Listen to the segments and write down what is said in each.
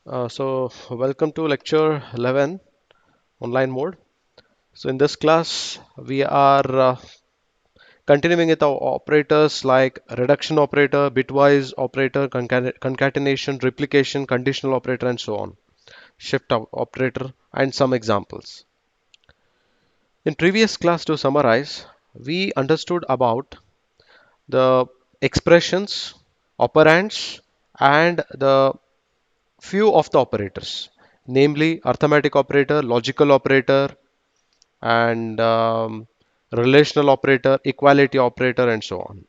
Welcome to lecture 11 online mode. So in this class we are continuing with our operators like reduction operator, bitwise operator, concatenation, replication, conditional operator and so on, shift operator and some examples. In previous class, to summarize, we understood about the expressions, operands and the few of the operators, namely arithmetic operator, logical operator, and relational operator, equality operator, and so on.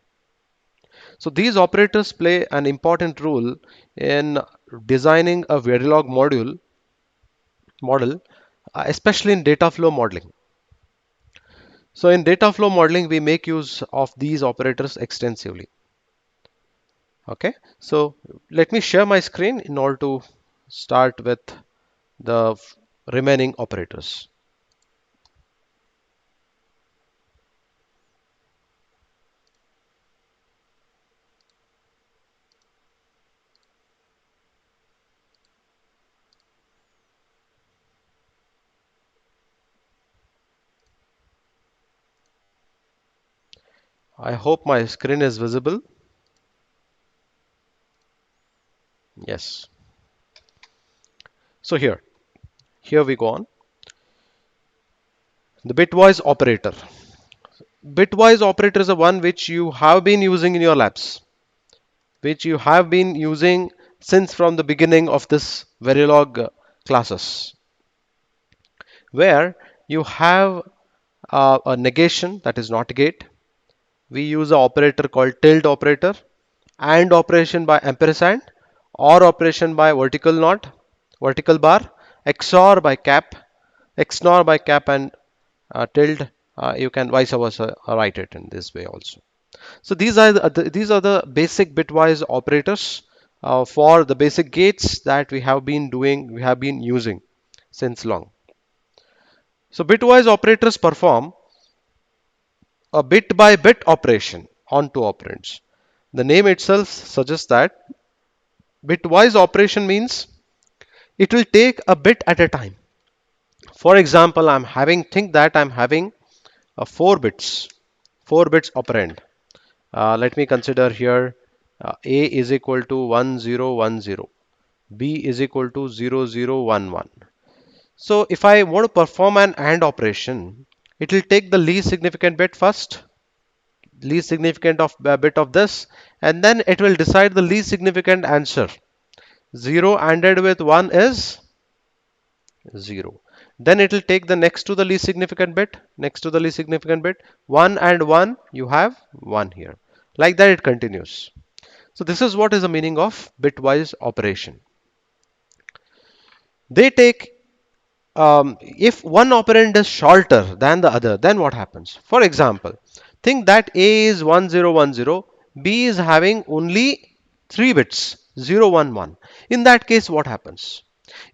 So these operators play an important role in designing a Verilog model, especially in data flow modeling. So in data flow modeling, we make use of these operators extensively. Okay, so let me share my screen in order to start with the remaining operators. I hope my screen is visible. Yes. So here we go on. The bitwise operator. Bitwise operator is the one which you have been using in your labs, which you have been using since from the beginning of this Verilog classes, where you have a negation, that is not gate. We use an operator called tilde operator, and operation by ampersand, or operation by vertical not, vertical bar, XOR by cap, XNOR by cap, and tilde. You can vice versa write it in this way also. So these are the basic bitwise operators for the basic gates that we have been using since long. So bitwise operators perform a bit by bit operation on two operands. The name itself suggests that bitwise operation means it will take a bit at a time. For example, think that I'm having a 4 bits operand. Let me consider here A is equal to 1010, B is equal to 0011. So if I want to perform an AND operation, it will take the least significant bit first, least significant of bit of this, and then it will decide the least significant answer. 0 ANDed with 1 is 0. Then it will take the next to the least significant bit, next to the least significant bit, 1 and 1, you have 1 here. Like that it continues. So this is what is the meaning of bitwise operation. They take if one operand is shorter than the other, then what happens? For example, think that A is 1010, B is having only 3 bits, 011. In that case, what happens?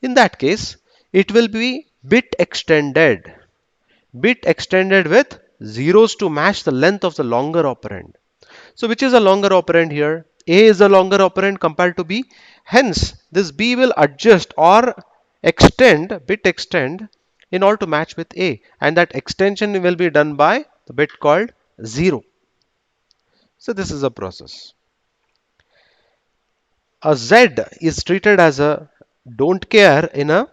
In that case, it will be bit extended with zeros to match the length of the longer operand. So which is a longer operand here? A is a longer operand compared to B. Hence, this B will adjust or bit extend in order to match with A. And that extension will be done by the bit called 0. So this is a process. A Z is treated as a don't care in a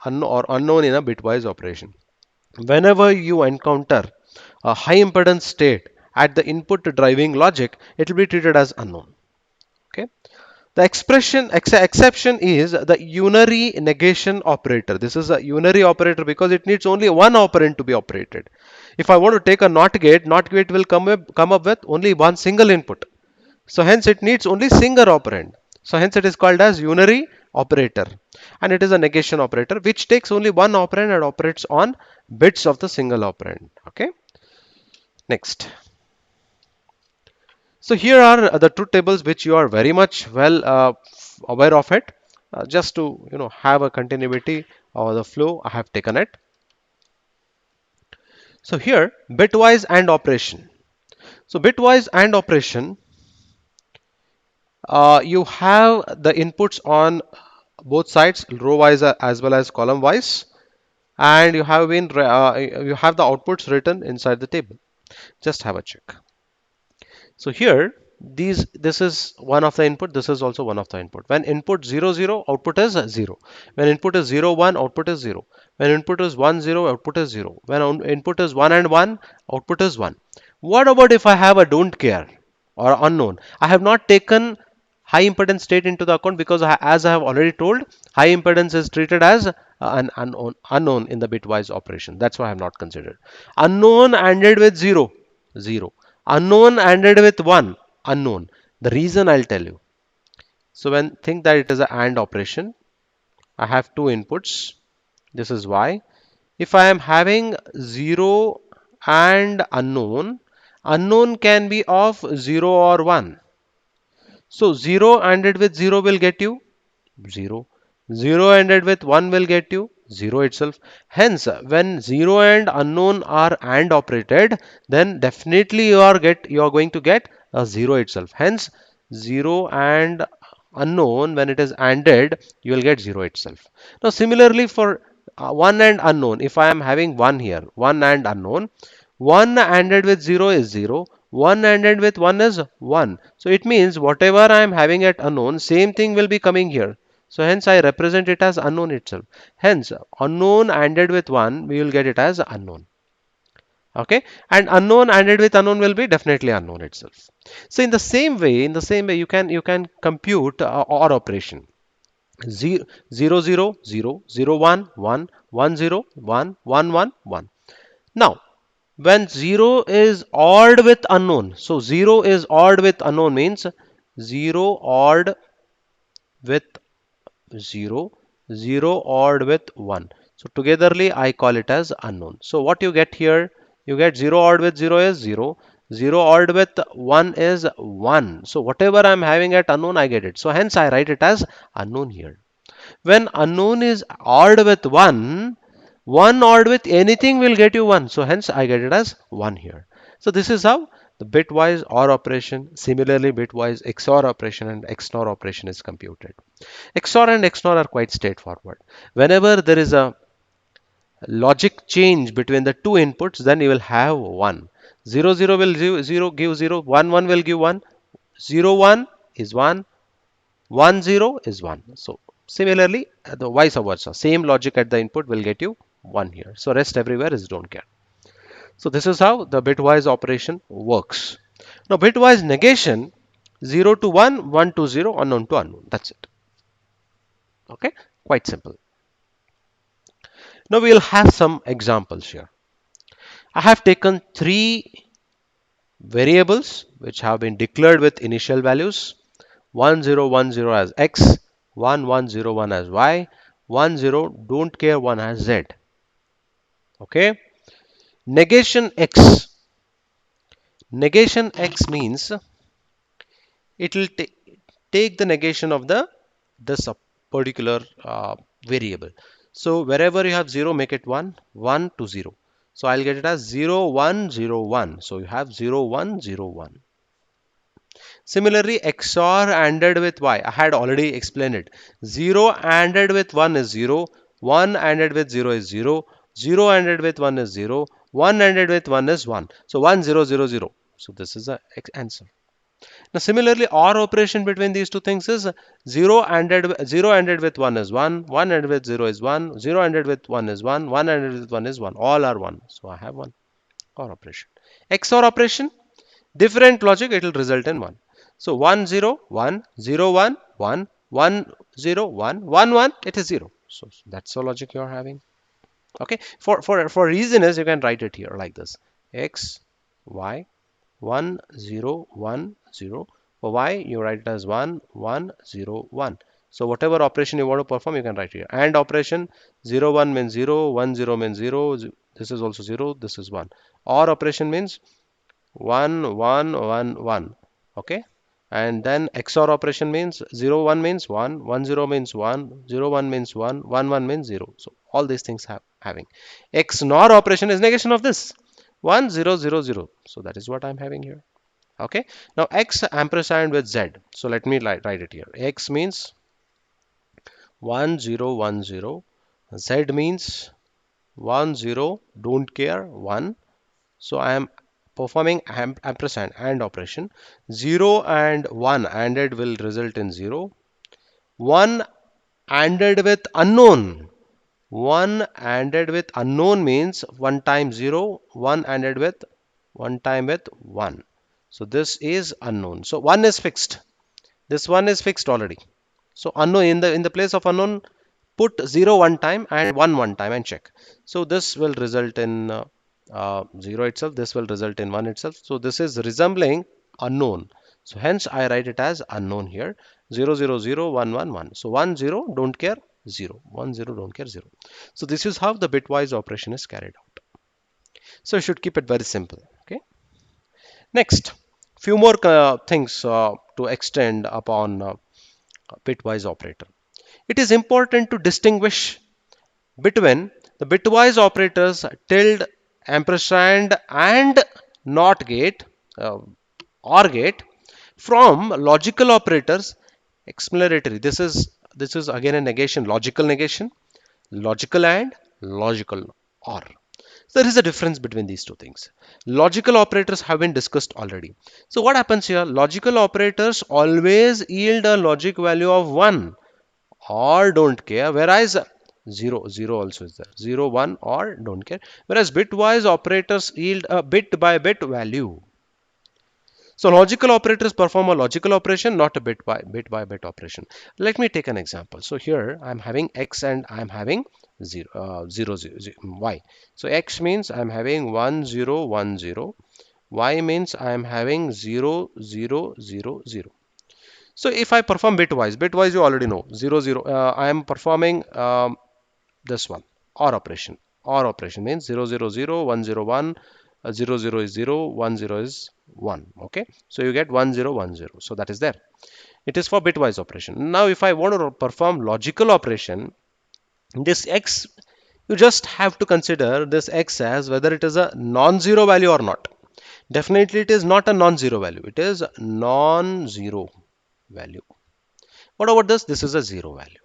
unknown in a bitwise operation. Whenever you encounter a high impedance state at the input driving logic, it will be treated as unknown. Okay. The exception is the unary negation operator. This is a unary operator because it needs only one operand to be operated. If I want to take a NOT gate will come up with only one single input. So hence it needs only single operand. So hence it is called as unary operator, and it is a negation operator which takes only one operand and operates on bits of the single operand. Okay. Next. So here are the truth tables which you are very much well aware of it. Just to have a continuity or the flow, I have taken it. So here bitwise AND operation. So bitwise AND operation, you have the inputs on both sides, row wise as well as column wise, and you have the outputs written inside the table. Just have a check. So here, this is one of the input, this is also one of the input. When input 0 0, output is 0. When input is 0 1, output is 0. When input is 1 0, output is 0. When input is 1 and 1, output is 1. What about if I have a don't care or unknown? I have not taken high impedance state into the account because as I have already told, high impedance is treated as an unknown in the bitwise operation. That's why I have not considered. Unknown ANDed with 0, 0. Unknown ANDed with 1, unknown. The reason I'll tell you. So when think that it is an AND operation, I have two inputs. This is why. If I am having 0 and unknown, unknown can be of 0 or 1. So 0 ANDed with 0 will get you 0. 0 ANDed with 1 will get you 0 itself. Hence, when 0 and unknown are AND operated, then definitely you are going to get a 0 itself. Hence, 0 and unknown, when it is ANDed, you will get 0 itself. Now, similarly for 1 and unknown, if I am having 1 here, 1 and unknown, 1 ANDed with 0 is 0. 1 ANDed with 1 is 1. So it means whatever I am having at unknown, same thing will be coming here. So hence I represent it as unknown itself. Hence unknown ANDed with 1, we will get it as unknown. Okay, and unknown ANDed with unknown will be definitely unknown itself. So in the same way, you can compute OR operation. 0 0 0 0 0 1 1 1 0 1 1 1 1. Now when 0 is odd with unknown, so 0 is odd with unknown means 0 odd with 0, 0 odd with 1. So togetherly I call it as unknown. So what you get here, you get 0 odd with 0 is 0, 0 odd with 1 is 1. So whatever I'm having at unknown, I get it. So hence I write it as unknown here. When unknown is odd with 1, 1 odd with anything will get you 1. So hence I get it as 1 here. So this is how the bitwise OR operation, similarly bitwise XOR operation and XNOR operation is computed. XOR and XNOR are quite straightforward. Whenever there is a logic change between the two inputs, then you will have 1. 0 0 will 0 give 0, 1 1 will give 1, 0 1 is 1, 1 0 is 1. So similarly, the vice versa, same logic at the input will get you 1 here. So rest everywhere is don't care. So this is how the bitwise operation works. Now bitwise negation, 0 to 1, 1 to 0, unknown to unknown. That's it. Okay, quite simple. Now we'll have some examples here. I have taken three variables which have been declared with initial values 1010 as x, 1101 as y, 10 don't care 1 as z. Okay. Negation x. Negation x means it will take the negation of this particular variable. So wherever you have 0, make it 1, 1 to 0. So I'll get it as 0 1 0 1. So you have 0 1 0 1. Similarly, XOR ANDed with y. I had already explained it. 0 ANDed with 1 is 0. 1 ANDed with 0 is 0. 0 ANDed with 1 is 0. 1 ANDed with 1 is 1. So 1 0 0 0. So this is the answer. Now similarly, OR operation between these two things is 0 ANDed with 1 is 1. 1 ANDed with 0 is 1. 0 ANDed with 1 is 1. 1 ANDed with 1 is 1. All are 1. So I have 1. OR operation. XOR operation, different logic, it will result in 1. So 1 0 1 0 1 1 1 0 1 1 1, it is 0. So that's the logic you are having. Okay, for reason is you can write it here like this: x y 1 0 1 0. For y you write it as 1 1 0 1. So whatever operation you want to perform, you can write here. And operation, 0 1 means 0, 1 0 means 0, this is also 0, this is 1. Or operation means 1 1 1 1. Okay, and then XOR operation means 0 1 means 1, 1 0 means 1, 0 1 means 1, 1 1 means 0. So all these things have having. XNOR operation is negation of this 1 0 0 0. So that is what I'm having here. Okay, now x ampersand with z. So let me write it here. X means 1 0 1 0. Z means 1 0, don't care, 1. So I am performing ampersand AND operation. 0 and 1 ANDed will result in 0. 1 ANDed with unknown. 1 ANDed with unknown means 1 times 0, 1 ANDed with 1 time with 1. So this is unknown. So 1 is fixed. This one is fixed already. So unknown, in the place of unknown, put 0 one time and 1 one time and check. So this will result in 0 itself. This will result in 1 itself. So this is resembling unknown. So hence I write it as unknown here. 0 0 0 1 1 1. So 1 0 don't care 0. 1 0 don't care 0. So this is how the bitwise operation is carried out. So you should keep it very simple. Okay. Next, few more things to extend upon bitwise operator. It is important to distinguish between the bitwise operators tilde, ampersand, and not gate, uh, or gate, from logical operators explanatory. This is again a negation, logical negation, logical and logical or. So there is a difference between these two things. Logical operators have been discussed already. So what happens here? Logical operators always yield a logic value of 1 or don't care, whereas 0 0 also is there, 0 1 or don't care, whereas bitwise operators yield a bit by bit value. So logical operators perform a logical operation, not a bit by bit operation. Let me take an example. So here I'm having x and I'm having 0 0 0, 0 y. So x means I'm having 1 0 1 0, y means I'm having 0 0 0 0. So if I perform bitwise you already know 0 0. I am performing this one, or operation. Or operation means 0 0 0 1 0 1, 0 0 is 0, 1 0 is 1. Okay, so you get 1 0 1 0. So that is there. It is for bitwise operation. Now if I want to perform logical operation, this x, you just have to consider this x as whether it is a non-zero value or not. Definitely it is not a non-zero value, it is non-zero value. What about this? This is a zero value.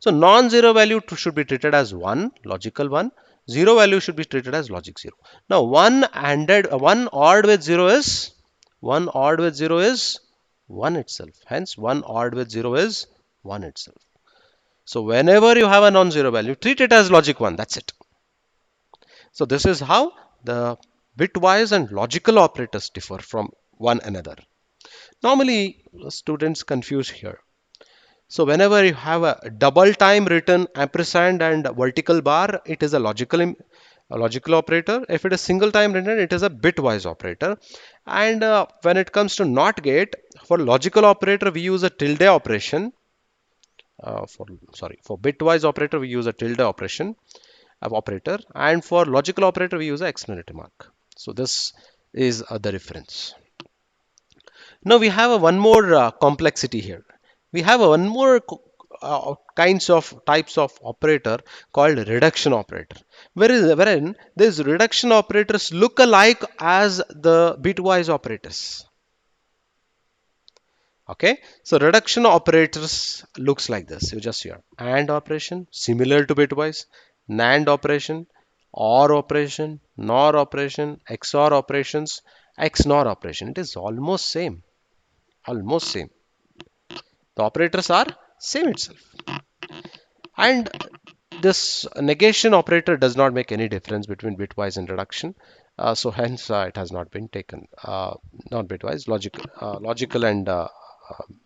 So non-zero value should be treated as 1, logical 1. Zero value should be treated as logic 0. Now 1 odd with 0 is 1 itself. Hence 1 odd with 0 is 1 itself. So whenever you have a non-zero value, treat it as logic 1. That's it. So this is how the bitwise and logical operators differ from one another. Normally students confuse here. So whenever you have a double time written ampersand and vertical bar, it is a logical operator. If it is single time written, it is a bitwise operator. And when it comes to NOT gate, for logical operator we use a tilde operation. For bitwise operator we use a tilde operation of operator, and for logical operator we use a exclamatory mark. So this is the difference. Now we have one more complexity here. We have one more types of operator called reduction operator, wherein these reduction operators look alike as the bitwise operators. Okay, so reduction operators looks like this. You just hear AND operation similar to bitwise, NAND operation, OR operation, NOR operation, XOR operations, XNOR operation. It is almost same. Almost same. The operators are same itself. And this negation operator does not make any difference between bitwise and reduction. So hence it has not been taken. Not bitwise, logical and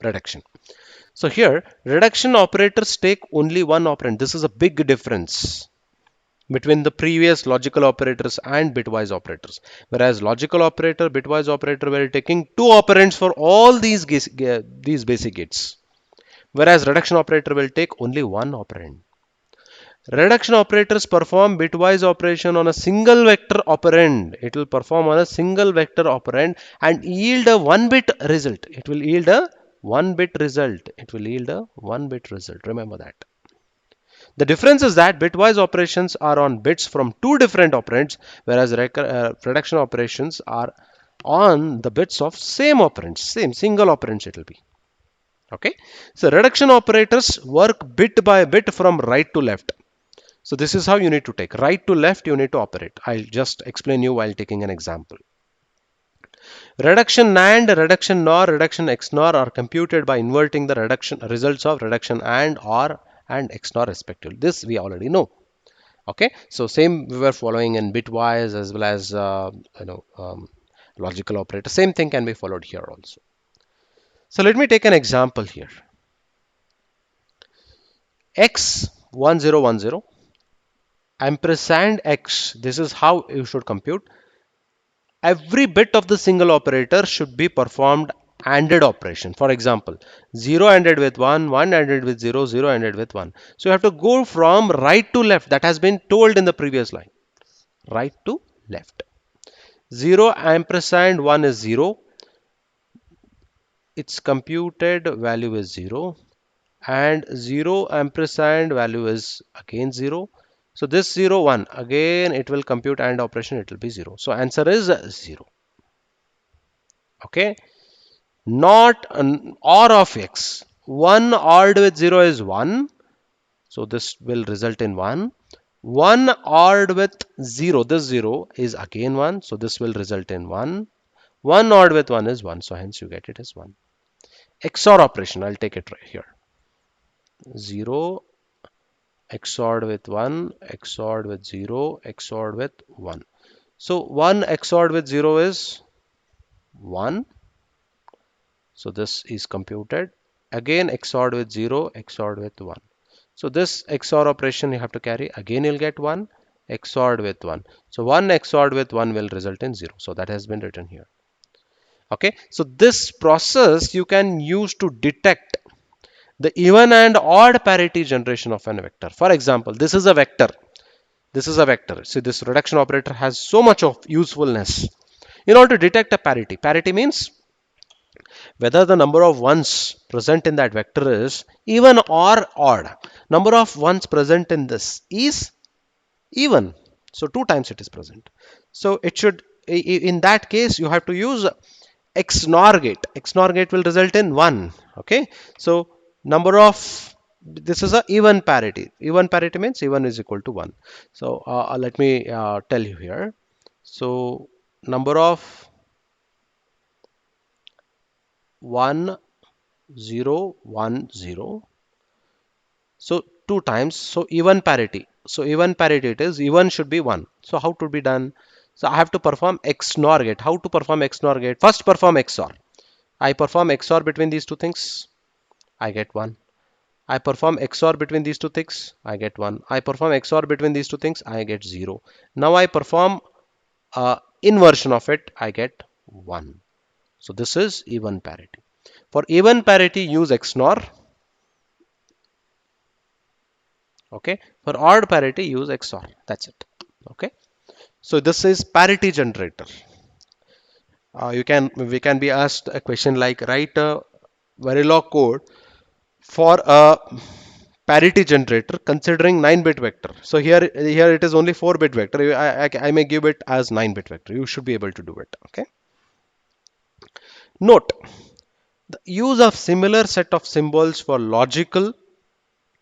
reduction. So here reduction operators take only one operand. This is a big difference between the previous logical operators and bitwise operators. Whereas logical operator, bitwise operator were taking two operands for all these basic gates. Whereas reduction operator will take only one operand. Reduction operators perform bitwise operation on a single vector operand. It will perform on a single vector operand and yield a 1-bit result. It will yield a 1-bit result. It will yield a 1-bit result. Remember that. The difference is that bitwise operations are on bits from two different operands, whereas reduction operations are on the bits of same operands, same single operands it will be. Okay, so reduction operators work bit by bit from right to left. So this is how you need to take right to left, you need to operate. I'll just explain you while taking an example. Reduction NAND, reduction NOR, reduction XNOR are computed by inverting the reduction results of reduction AND, OR and XNOR respectively. This we already know. Okay, so same we were following in bitwise as well as logical operator. Same thing can be followed here also. So let me take an example here. X1010 ampersand X. This is how you should compute. Every bit of the single operator should be performed ANDed operation. For example, 0 ANDed with 1, 1 ANDed with 0, 0 ANDed with 1. So you have to go from right to left. That has been told in the previous line. Right to left. 0 ampersand 1 is 0. Its computed value is 0. And 0 ampersand value is again 0. So this 0, 1, again it will compute AND operation, it will be 0. So answer is 0. Okay. Not an OR of X. 1 ORed with 0 is 1. So this will result in 1. 1 ORed with 0. This 0 is again 1. So this will result in 1. 1 ORed with 1 is 1. So hence you get it as 1. XOR operation. I'll take it right here. 0 XORed with 1, XORed with 0, XORed with 1. So 1 XORed with 0 is 1. So this is computed. Again XORed with 0, XORed with 1. So this XOR operation you have to carry. Again you'll get 1 XORed with 1. So 1 XORed with 1 will result in 0. So that has been written here. Okay. So this process you can use to detect the even and odd parity generation of an vector. For example, this is a vector. This is a vector. See, this reduction operator has so much of usefulness. In order to detect a parity, parity means whether the number of ones present in that vector is even or odd. Number of ones present in this is even. So 2 times it is present. So it should, in that case, you have to use XNOR gate. XNOR gate will result in 1. Okay. So number of, this is a even parity. Even parity means even is equal to 1. So let me tell you here. So number of 1 0 1 0. So 2 times. So even parity. So even parity it is. Even should be 1. So how to be done? So I have to perform XNOR gate. How to perform XNOR gate? First perform XOR. I perform XOR between these two things. I get 1. I perform XOR between these two things. I get 1. I perform XOR between these two things. I get 0. Now I perform inversion of it. I get 1. So this is even parity. For even parity, use XNOR. Okay. For odd parity, use XOR. That's it. Okay. So this is parity generator. We can be asked a question like write a Verilog code for a parity generator considering 9-bit vector. So here it is only 4-bit vector. I may give it as 9-bit vector. You should be able to do it. Okay. Note the use of similar set of symbols for logical,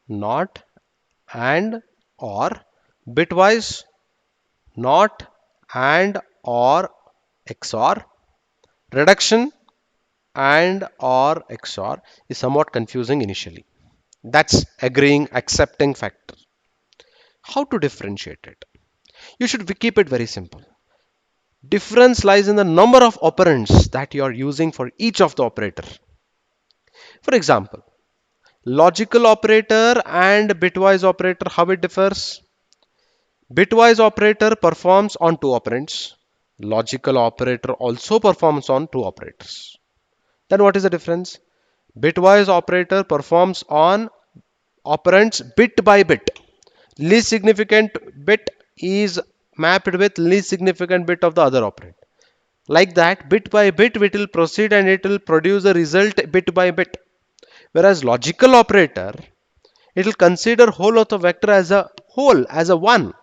not, and, or, bitwise, not, and, or, XOR, reduction, and, or, XOR is somewhat confusing initially. That's agreeing, accepting factor. How to differentiate it? You should keep it very simple. Difference lies in the number of operands that you are using for each of the operator. For example, logical operator and bitwise operator, how it differs? Bitwise operator performs on 2 operands. Logical operator also performs on 2 operators. Then what is the difference? Bitwise operator performs on operands bit by bit. Least significant bit is mapped with least significant bit of the other operand. Like that, bit by bit, it will proceed and it will produce the result bit by bit. Whereas logical operator, it will consider whole of the vector as a whole, as a 1.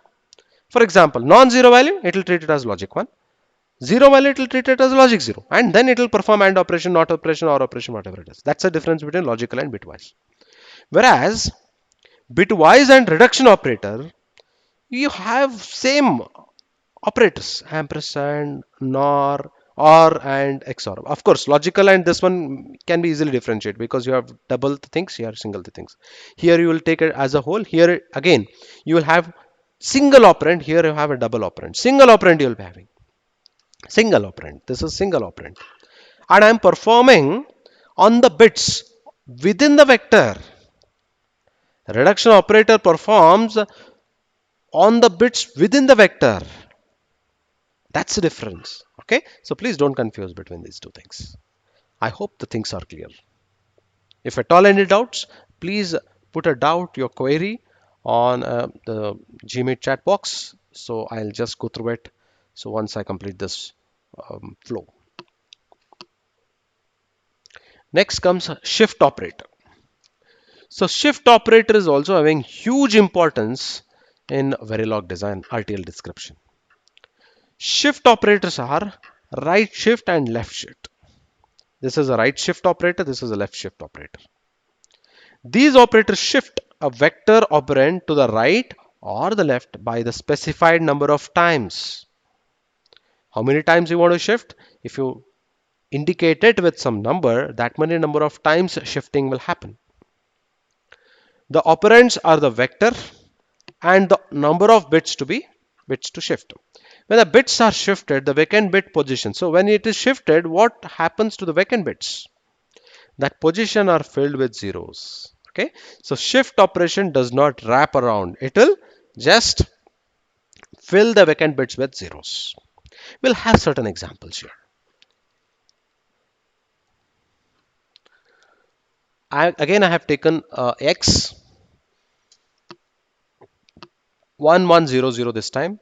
For example, non-zero value, it will treat it as logic 1. Zero value, it will treat it as logic zero, and then it will perform AND operation, NOT operation, OR operation, whatever it is. That's the difference between logical and bitwise. Whereas bitwise and reduction operator, you have same operators: ampersand, nor, or, and XOR. Of course, logical and this one can be easily differentiated because you have double the things, here single the things. Here you will take it as a whole. Here again, you will have single operand. Here you have a double operand. Single operand you will be having. Single operand. This is single operand. And I am performing on the bits within the vector. Reduction operator performs on the bits within the vector. That's the difference. Okay, so please don't confuse between these two things. I hope the things are clear. If at all any doubts, please put a doubt, your query on the Gmeet chat box. So I'll just go through it. So once I complete this flow. Next comes shift operator. So shift operator is also having huge importance in Verilog design RTL description. Shift operators are right shift and left shift. This is a right shift operator. This is a left shift operator. These operators shift a vector operand to the right or the left by the specified number of times. How many times you want to shift? If you indicate it with some number, that many number of times shifting will happen. The operands are the vector and the number of bits to shift. When the bits are shifted, the vacant bit position. So when it is shifted, what happens to the vacant bits? That position are filled with zeros. Okay, so shift operation does not wrap around. It will just fill the vacant bits with zeros. We'll have certain examples here. I have taken x 1100 this time.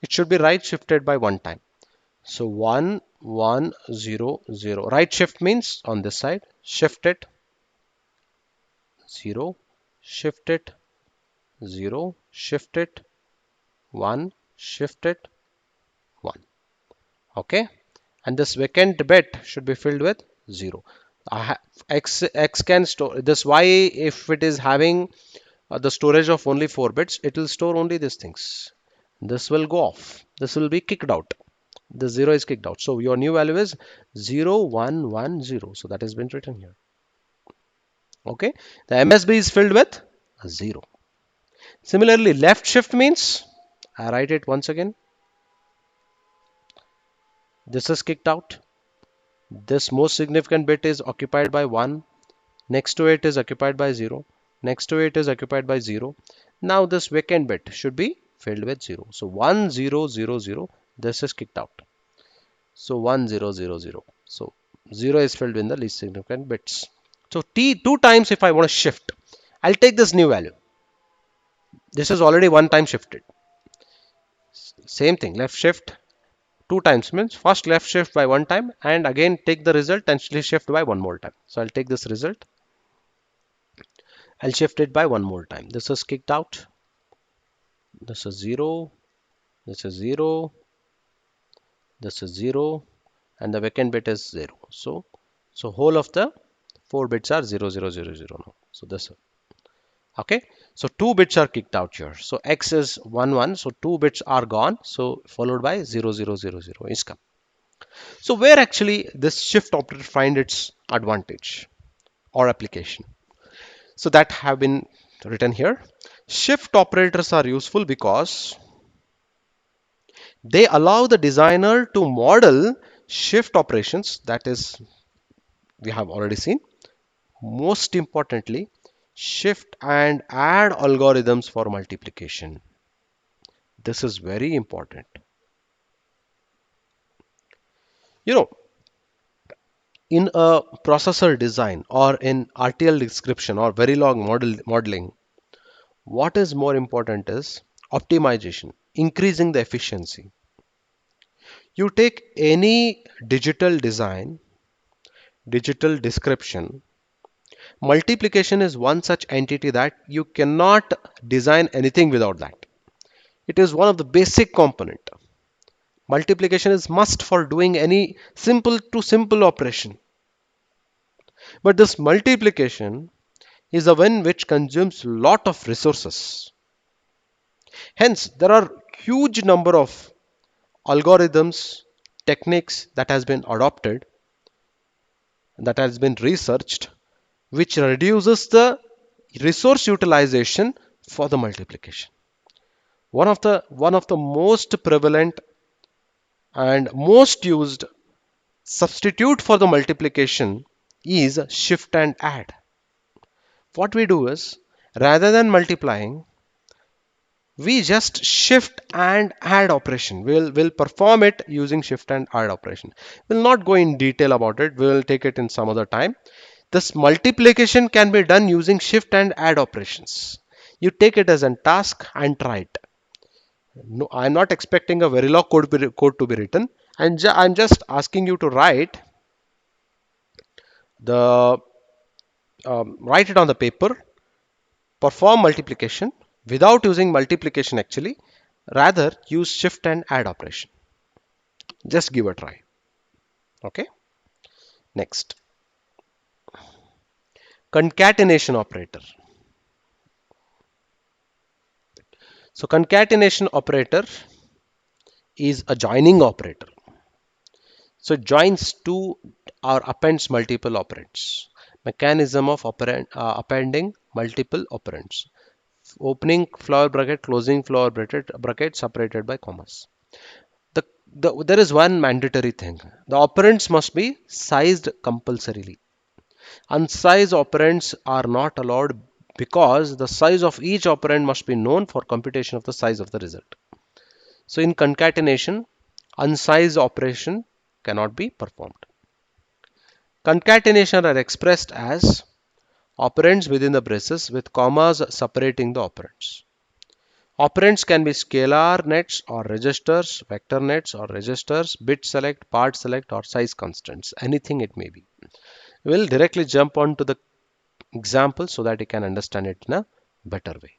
It should be right shifted by one time. So 1100. Right shift means on this side, shift it 0, shift it 0, shift it 1, shift it 1. Okay, and this vacant bit should be filled with 0. X can store this. Y, if it is having the storage of only 4 bits, it will store only these things. This will go off. This will be kicked out. The 0 is kicked out. So your new value is 0110. So that has been written here. Okay, the MSB is filled with 0. Similarly, left shift means, I write it once again. This is kicked out. This most significant bit is occupied by 1. Next to it is occupied by 0. Next to it is occupied by 0. Now this vacant bit should be filled with 0. So 1000. This is kicked out. So 1000. So 0 is filled in the least significant bits. So T 2 times if I want to shift, I'll take this new value. This is already one time shifted. Same thing, left shift 2 times means first left shift by one time and again take the result and shift by one more time. So I'll take this result. I'll shift it by one more time. This is kicked out. This is 0. This is 0. This is 0. And the vacant bit is 0. So whole of the 4 bits are 0, 0, 0, 0 now. So this. Okay. So 2 bits are kicked out here. So X is 1, 1. So 2 bits are gone. So followed by 0, 0, 0, 0 is come. So where actually this shift operator find its advantage or application? So that have been written here. Shift operators are useful because they allow the designer to model shift operations, that is, we have already seen. Most importantly, shift and add algorithms for multiplication. This is very important. You know, in a processor design or in RTL description or Verilog modeling, what is more important is optimization, increasing the efficiency. You take any digital design, digital description, multiplication is one such entity that you cannot design anything without that. It is one of the basic component. Multiplication is must for doing any simple to simple operation. But this multiplication is a one which consumes lot of resources. Hence, there are huge number of algorithms, techniques that has been adopted, that has been researched, which reduces the resource utilization for the multiplication. One of the most prevalent and most used substitute for the multiplication is shift and add. What we do is, rather than multiplying, we just shift and add operation. We'll perform it using shift and add operation. We'll not go in detail about it. We'll take it in some other time. This multiplication can be done using shift and add operations. You take it as a task and try it. No, I'm not expecting a Verilog code to be written. And I'm just asking you to the write it on the paper, perform multiplication without using multiplication actually, rather use shift and add operation. Just give a try. Okay. Next, concatenation operator. So concatenation operator is a joining operator. So it joins two or appends multiple operands. Mechanism of appending multiple operands. Opening flower bracket, closing flower bracket separated by commas. There is one mandatory thing. The operands must be sized compulsorily. Unsized operands are not allowed because the size of each operand must be known for computation of the size of the result. So in concatenation, unsized operation cannot be performed. Concatenation are expressed as operands within the braces with commas separating the operands. Operands can be scalar nets or registers, vector nets or registers, bit select, part select or size constants, anything it may be. We'll directly jump on to the example so that you can understand it in a better way.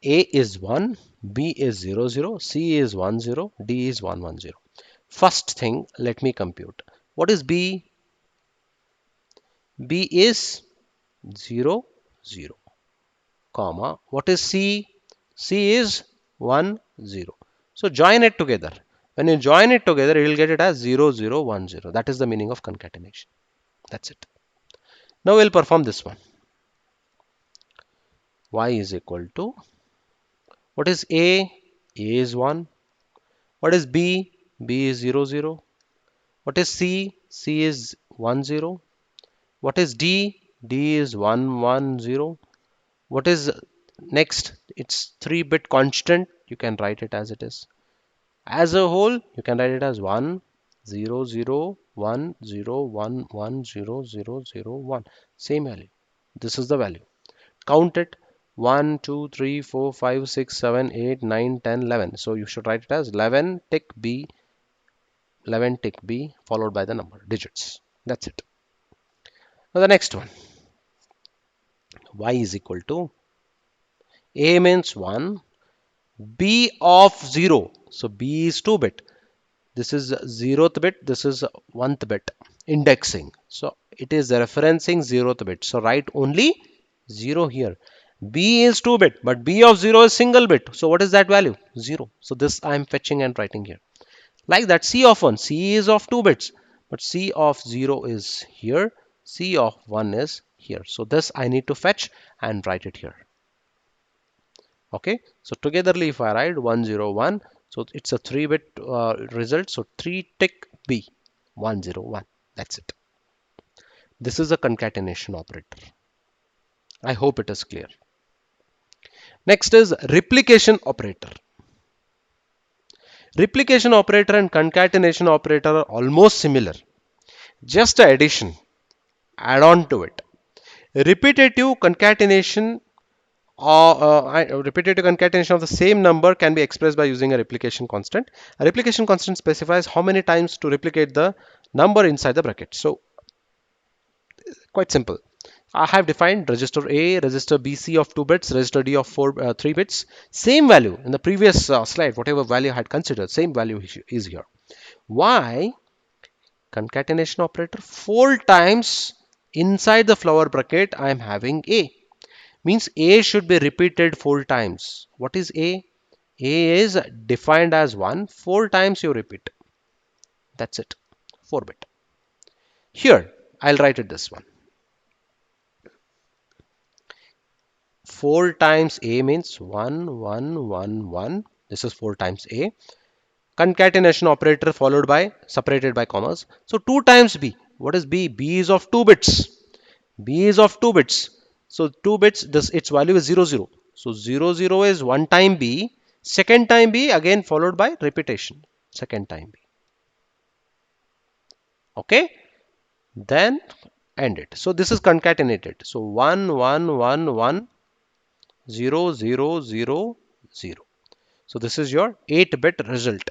A is 1, B is 0, 0, C is 1, 0, D is 1, 1, 0. First thing, let me compute. What is B? B is 0, 0, comma. What is C? C is 1, 0. So join it together. When you join it together, you will get it as 0, 0, 1, 0. That is the meaning of concatenation. That's it. Now we'll perform this one. Y is equal to, what is A? A is 1. What is B? B is 0, 0. What is C? C is 1, 0. What is D? D is 1, 1, 0. What is next? It's 3-bit constant. You can write it as it is. As a whole, you can write it as 1, 0, 0, 1, 0, 1, 1, 0, 0, 0, 1. Same value. This is the value. Count it. 1, 2, 3, 4, 5, 6, 7, 8, 9, 10, 11. So you should write it as 11 tick B, 11 tick B followed by the number digits. That's it. Now the next one. Y is equal to, A means 1, B of 0. So B is 2-bit. This is 0th bit. This is 1th bit. Indexing. So it is referencing 0th bit. So write only 0 here. B is 2-bit, but B of 0 is single bit. So what is that value? 0. So this I am fetching and writing here. Like that, C of 1. C is of 2 bits, but C of 0 is here. C of 1 is here. So this I need to fetch and write it here. Okay. So togetherly, if I write 101, so it's a 3-bit result. So 3 tick B, 101. That's it. This is a concatenation operator. I hope it is clear. Next is replication operator. Replication operator and concatenation operator are almost similar. Just an addition, add on to it. Repetitive concatenation of the same number can be expressed by using a replication constant. A replication constant specifies how many times to replicate the number inside the bracket. So quite simple. I have defined register A, register BC of 2 bits, register D of 3 bits. Same value in the previous slide, whatever value I had considered, same value is here. Why? Concatenation operator, 4 times inside the flower bracket I am having A. Means A should be repeated 4 times. What is A? A is defined as 1. 4 times you repeat. That's it. 4 bit. Here, I'll write it this one. 4 times A means 1, 1, 1, 1. This is 4 times A. Concatenation operator followed by separated by commas. So 2 times B. What is B? B is of 2 bits. B is of 2 bits. So 2 bits, its value is 0, 0. So 0, 0 is 1 time B. Second time B again followed by repetition. Second time B. Okay. Then end it. So this is concatenated. So 1, 1, 1, 1, 0, 0, 0, 0. So this is your 8-bit result.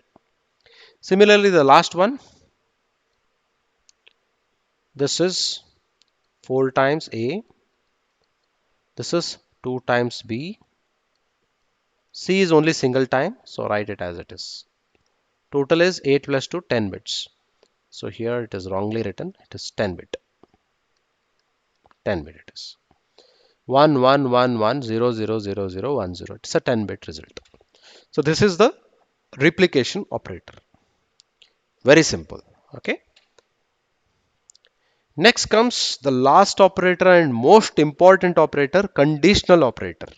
Similarly, the last one, this is 4 times A. This is 2 times B. C is only single time, so write it as it is. Total is 8 plus 2, 10 bits. So here it is wrongly written. It is 10 bit. 10 bit it is. 1, 1, 1, 1, 0, 0, 0, 0, 1, 0. It's a 10 bit result. So this is the replication operator. Very simple. Okay. Next comes the last operator and most important operator, conditional operator.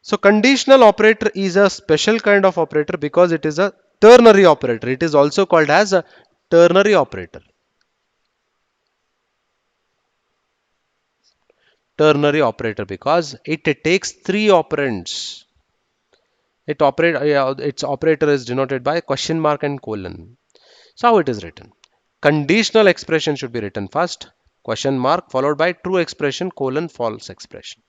So conditional operator is a special kind of operator because it is a ternary operator. It is also called as a ternary operator. Ternary operator because it takes 3 operands. Its operator is denoted by question mark and colon. So how it is written? Conditional expression should be written first, question mark followed by true expression colon false expression.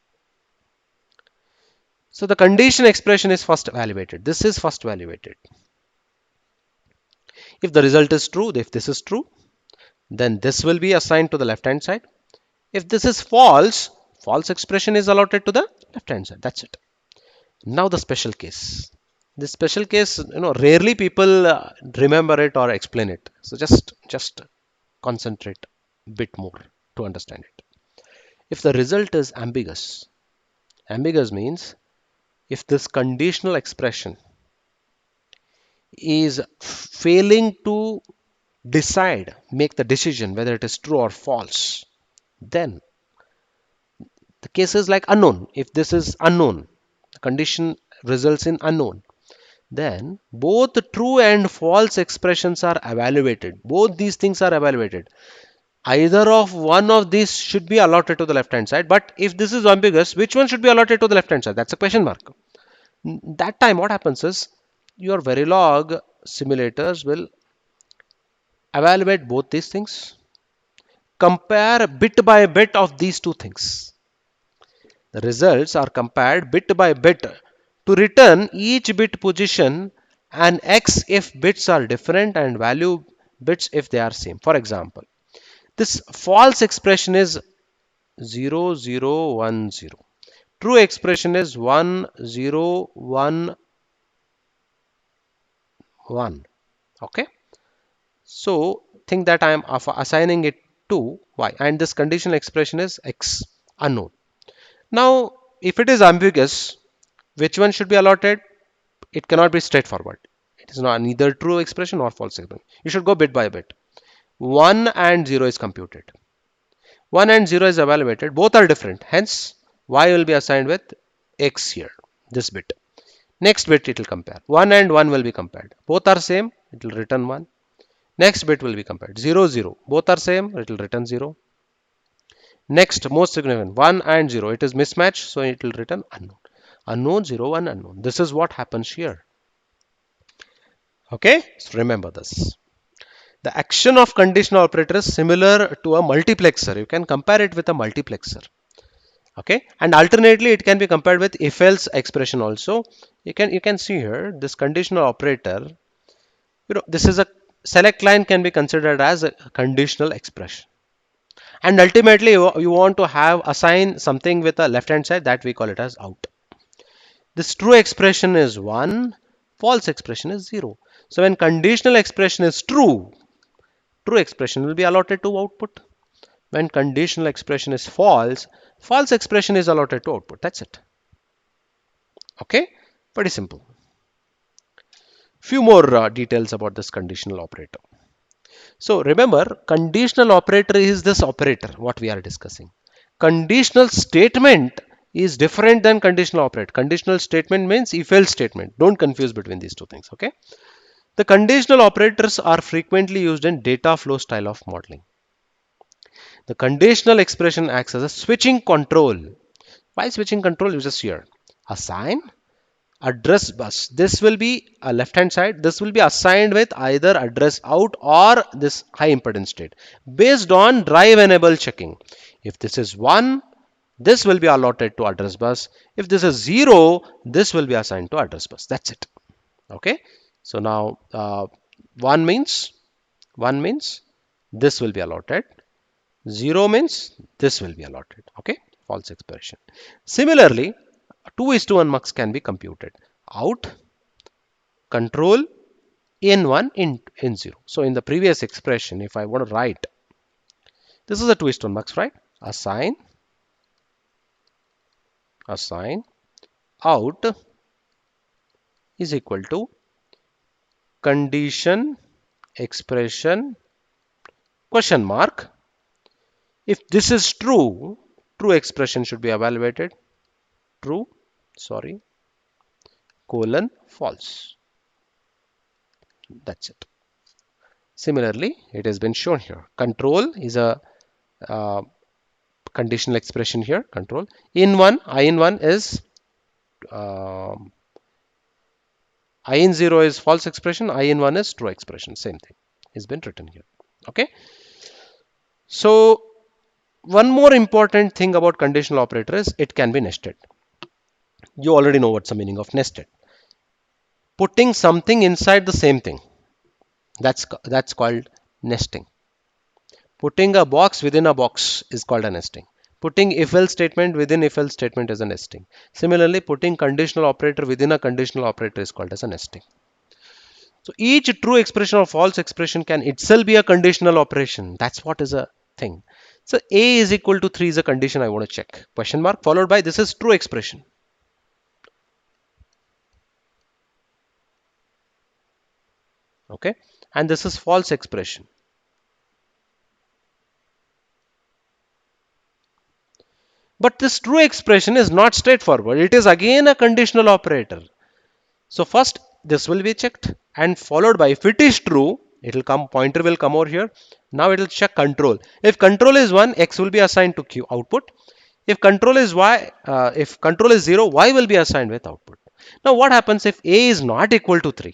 So the condition expression is first evaluated. This is first evaluated. If the result is true, if this is true, then this will be assigned to the left hand side. If this is false, false expression is allotted to the left hand side. That's it. Now the special case. This special case, rarely people remember it or explain it. So just concentrate a bit more to understand it. If the result is ambiguous, ambiguous means if this conditional expression is failing to decide, make the decision whether it is true or false, then the case is like unknown. If this is unknown, the condition results in unknown, then both true and false expressions are evaluated. Both these things are evaluated. Either of one of these should be allotted to the left hand side, but if this is ambiguous, which one should be allotted to the left hand side? That's a question mark. That time what happens is your Verilog simulators will evaluate both these things, compare bit by bit of these two things. The results are compared bit by bit to return each bit position and X if bits are different and value bits if they are same. For example, this false expression is 0, 0, 1, 0. True expression is 1, 0, 1, 1. Okay. So think that I am assigning it to Y and this conditional expression is X, unknown. Now, if it is ambiguous, which one should be allotted? It cannot be straightforward. It is not neither true expression nor false expression. You should go bit by bit. 1 and 0 is computed. 1 and 0 is evaluated. Both are different. Hence, Y will be assigned with X here, this bit. Next bit it will compare. 1 and 1 will be compared. Both are same. It will return 1. Next bit will be compared. 0, 0. Both are same. It will return 0. Next, most significant, 1 and 0. It is mismatch, so it will return unknown. Unknown, 0, 1, unknown. This is what happens here. Okay, so remember this. The action of conditional operator is similar to a multiplexer. You can compare it with a multiplexer. Okay, and alternately it can be compared with if-else expression also. You can see here this conditional operator. This is a select line can be considered as a conditional expression. And ultimately you want to have assign something with a left hand side, that we call it as out. This true expression is 1, false expression is 0. So when conditional expression is true, true expression will be allotted to output. When conditional expression is false, false expression is allotted to output. That's it. Okay, pretty simple. Few more details about this conditional operator. So remember, conditional operator is this operator what we are discussing. Conditional statement is different than conditional operator. Conditional statement means if else statement. Don't confuse between these two things. Okay. The conditional operators are frequently used in data flow style of modeling. The conditional expression acts as a switching control. Why switching control? Uses here assign address bus. This will be a left hand side. This will be assigned with either address out or this high impedance state based on drive enable checking. If this is 1, this will be allotted to address bus. If this is 0, this will be assigned to address bus. That's it. Okay. So now 1 means this will be allotted. 0 means this will be allotted. Okay. False expression. Similarly, 2:1 mux can be computed. Out, control, in 1, in 0. So in the previous expression, if I want to write, this is a 2:1 mux, right? Assign, out is equal to condition, expression, question mark. If this is true, true expression should be evaluated. True, sorry, colon, false. That's it. Similarly, it has been shown here. Control is a uh, conditional expression here. Control in 1, I in 1 is I in 0 is false expression. I in 1 is true expression. Same thing has been written here. Okay. So one more important thing about conditional operator is it can be nested. You already know what's the meaning of nested. Putting something inside the same thing. That's called nesting. Putting a box within a box is called a nesting. Putting if else statement within if else statement is a nesting. Similarly, putting conditional operator within a conditional operator is called as a nesting. So each true expression or false expression can itself be a conditional operation. That's what is a thing. So A is equal to 3 is a condition I want to check. Question mark followed by this is true expression. Okay. And this is false expression. But this true expression is not straightforward. It is again a conditional operator. So first this will be checked and followed by if it is true, it will come pointer will come over here. Now it will check control. If control is 1, X will be assigned to Q output. If control is Y, if control is 0, Y will be assigned with output. Now what happens if A is not equal to 3?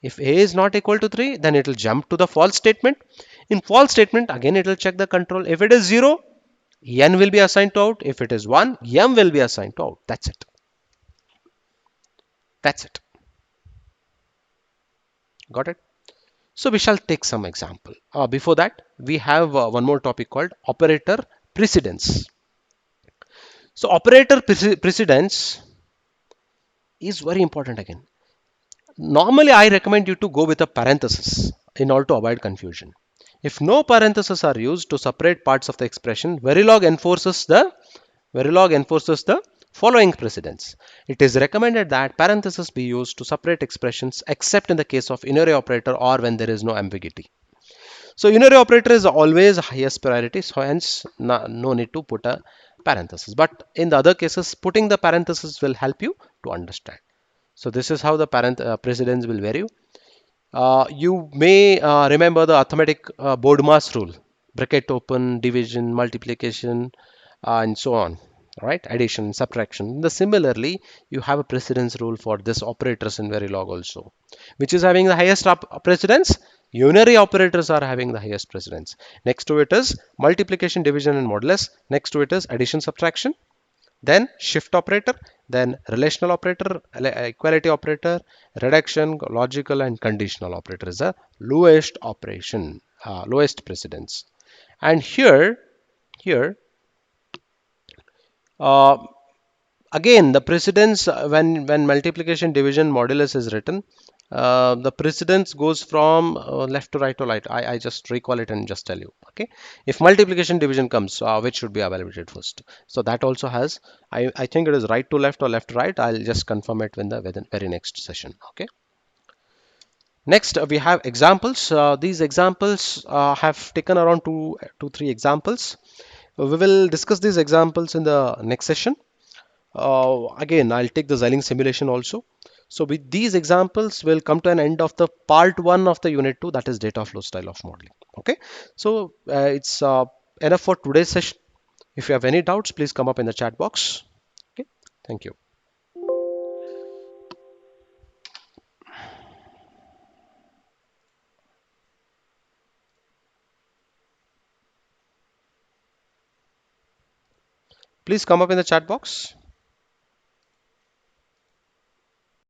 If A is not equal to 3, then it will jump to the false statement. In false statement, again it will check the control. If it is 0, N will be assigned to out. If it is 1, M will be assigned to out. That's it. That's it. Got it? So we shall take some example. Before that, we have one more topic called operator precedence. So operator precedence is very important again. Normally, I recommend you to go with a parenthesis in order to avoid confusion. If no parentheses are used to separate parts of the expression, Verilog enforces the following precedence. It is recommended that parentheses be used to separate expressions except in the case of unary operator or when there is no ambiguity. So unary operator is always highest priority, so hence no need to put a parenthesis. But in the other cases, putting the parenthesis will help you to understand. So this is how the precedence will vary. You may remember the arithmetic board mass rule, bracket open, division, multiplication, and so on. Right, addition, subtraction. Similarly, you have a precedence rule for this operators in Verilog also, which is having the highest precedence. Unary operators are having the highest precedence. Next to it is multiplication, division, and modulus. Next to it is addition, subtraction. Then shift operator, then relational operator, equality operator, reduction, logical, and conditional operator is the lowest operation, lowest precedence. And here Here, uh, again, the precedence when multiplication division modulus is written, the precedence goes from left to right to right. I just recall it and just tell you. Okay, if multiplication division comes, which should be evaluated first? So that also has. I think it is right to left or left to right. I'll just confirm it in the very next session. Okay. Next, we have examples. These examples have taken around two, three examples. We will discuss these examples in the next session. Again, I'll take the Xylene simulation also. So with these examples, we'll come to an end of the part one of the unit two, that is data flow style of modeling. Okay, so it's enough for today's session. If you have any doubts, please come up in the chat box. Okay, thank you. Please come up in the chat box.